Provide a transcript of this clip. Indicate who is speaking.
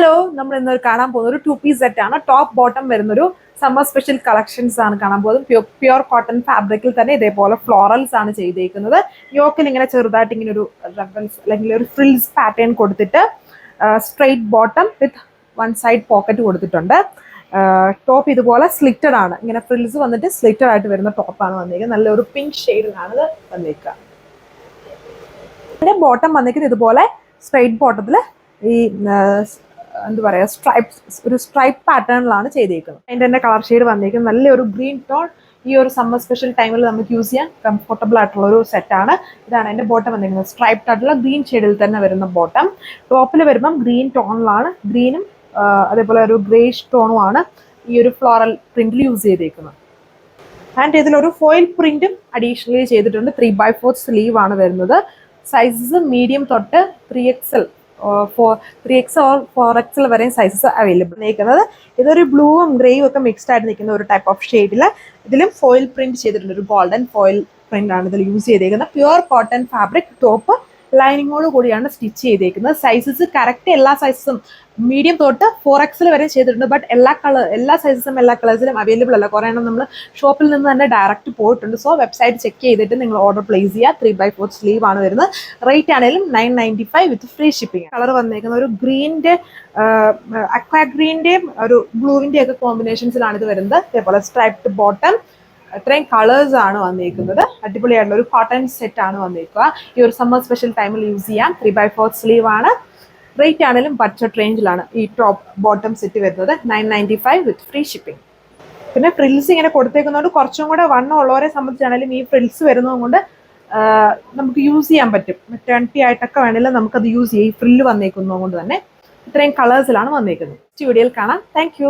Speaker 1: Hello, നമ്മൾ ഇന്ന് കാണാൻ പോകുന്ന ഒരു 2 പീസ് സെറ്റ് ആണ്. ടോപ്പ് ബോട്ടം വരുന്നൊരു സമ്മർ സ്പെഷ്യൽ കളക്ഷൻസ് ആണ് കാണാൻ പോകുന്നത്. പ്യുർ കോട്ടൺ ഫാബ്രിക്കിൽ തന്നെ ഇതേപോലെ ഫ്ലോറൽസ് ആണ് ചെയ്തേക്കുന്നത്. യോക്കിൽ ഇങ്ങനെ ചെറുതായിട്ട് ഇങ്ങനെ ഒരു റഫറൻസ് അല്ലെങ്കിൽ ഒരു ഫ്രിൽസ് പാറ്റേൺ കൊടുത്തിട്ട് straight bottom with one side pocket കൊടുത്തിട്ടുണ്ട്. ടോപ്പ് ഇതുപോലെ സ്ലിറ്റഡ് ആണ്, ഇങ്ങനെ ഫ്രിൽസ് വന്നിട്ട് സ്ലിറ്റഡ് ആയിട്ട് വരുന്ന ടോപ്പാണ് വന്നിരിക്കുന്നത്. നല്ലൊരു പിങ്ക് ഷെയ്ഡിലാണ് ഇത് വന്നിരിക്കുക. പിന്നെ ബോട്ടം വന്നിരിക്കുന്നത് ഇതുപോലെ സ്ട്രെയിറ്റ് ബോട്ടത്തിൽ ഈ എന്താ പറയുക സ്ട്രൈപ്പ് പാറ്റേണിലാണ് ചെയ്തേക്കുന്നത്. അതിൻ്റെ തന്നെ കളർ ഷെയ്ഡ് വന്നിരിക്കുന്നത് നല്ലൊരു ഗ്രീൻ ടോൺ. ഈ ഒരു സമ്മർ സ്പെഷ്യൽ ടൈമിൽ നമുക്ക് യൂസ് ചെയ്യാൻ കംഫർട്ടബിൾ ആയിട്ടുള്ള ഒരു സെറ്റാണ്. ഇതാണ് എൻ്റെ ബോട്ടം വന്നിരിക്കുന്നത്. സ്ട്രൈപ്ഡ് ആയിട്ടുള്ള ഗ്രീൻ ഷെയ്ഡിൽ തന്നെ വരുന്ന ബോട്ടം. ടോപ്പിൽ വരുമ്പം ഗ്രീൻ ടോണിലാണ്, ഗ്രീനും അതേപോലെ ഒരു ഗ്രേഷ് ടോണുമാണ് ഈ ഒരു ഫ്ലോറൽ പ്രിന്റിൽ യൂസ് ചെയ്തേക്കുന്നത്. ആൻഡ് ഇതിലൊരു ഫോയിൽ പ്രിന്റും അഡീഷണലി ചെയ്തിട്ടുണ്ട്. 3/4 സ്ലീവ് ആണ് വരുന്നത്. സൈസസ് മീഡിയം തൊട്ട് 3XL 4XL വരെയും സൈസസ് അവൈലബിൾ നിൽക്കുന്നത്. ഇതൊരു ബ്ലൂവും ഗ്രേയും ഒക്കെ മിക്സ്ഡ് ആയിട്ട് നിൽക്കുന്ന ഒരു ടൈപ്പ് ഓഫ് ഷെയ്ഡിൽ ഇതിലും ഫോയിൽ പ്രിന്റ് ചെയ്തിട്ടുണ്ട്. ഒരു ഗോൾഡൻ ഫോയിൽ പ്രിന്റ് ആണ് ഇതിൽ യൂസ് ചെയ്തേക്കുന്നത്. Pure cotton fabric. ടോപ്പ് ലൈനിങ്ങോട് കൂടിയാണ് സ്റ്റിച്ച് ചെയ്തേക്കുന്നത്. സൈസസ് കറക്റ്റ് എല്ലാ സൈസസും മീഡിയം തൊട്ട് 4XL വരെ ചെയ്തിട്ടുണ്ട്. ബട്ട് എല്ലാ സൈസസും എല്ലാ കളേഴ്സിലും അവൈലബിൾ അല്ല. കുറേ എണ്ണം നമ്മൾ ഷോപ്പിൽ നിന്ന് തന്നെ ഡയറക്റ്റ് പോയിട്ടുണ്ട്. സോ വെബ്സൈറ്റ് ചെക്ക് ചെയ്തിട്ട് നിങ്ങൾ ഓർഡർ പ്ലേസ് ചെയ്യുക. 3/4 സ്ലീവ് ആണ് വരുന്നത്. റേറ്റ് ആണെങ്കിലും 995 വിത്ത് ഫ്രീ ഷിപ്പിംഗ്. കളർ വന്നേക്കുന്ന ഒരു ഗ്രീൻ്റെ അക്വാ ഗ്രീൻ്റെയും ഒരു ബ്ലൂവിൻ്റെ ഒക്കെ കോമ്പിനേഷൻസിലാണ് ഇത് വരുന്നത്. അതേപോലെ സ്ട്രൈപ്ഡ് ബോട്ടം. ഇത്രയും കളേഴ്സ് ആണ് വന്നിരിക്കുന്നത്. അടിപൊളിയായിട്ടുള്ള ഒരു കോട്ടൺ സെറ്റ് ആണ് വന്നിരിക്കുക. ഈ ഒരു സമ്മർ സ്പെഷ്യൽ ടൈമിൽ യൂസ് ചെയ്യാം. 3/4 സ്ലീവ് ആണ്. റേറ്റ് ആണെങ്കിലും ബഡ്ജറ്റ് റേഞ്ചിലാണ് ഈ ടോപ്പ് ബോട്ടം സെറ്റ് വരുന്നത്. 995 വിത്ത് ഫ്രീ ഷിപ്പിംഗ്. പിന്നെ ഫ്രിൽസ് ഇങ്ങനെ കൊടുത്തേക്കുന്നതുകൊണ്ട് കുറച്ചും കൂടെ വണ്ണം ഉള്ളവരെ സംബന്ധിച്ചാണെങ്കിലും ഈ ഫ്രിൽസ് വരുന്നത് കൊണ്ട് നമുക്ക് യൂസ് ചെയ്യാൻ പറ്റും. മെറ്റേണിറ്റി ആയിട്ടൊക്കെ വേണമെങ്കിലും നമുക്കത് യൂസ് ചെയ്യാം. ഈ ഫ്രില്ല് വന്നേക്കുന്നത് കൊണ്ട് തന്നെ ഇത്രയും കളേഴ്സിലാണ് വന്നേക്കുന്നത്. നെക്സ്റ്റ് വീഡിയോയിൽ കാണാം. താങ്ക്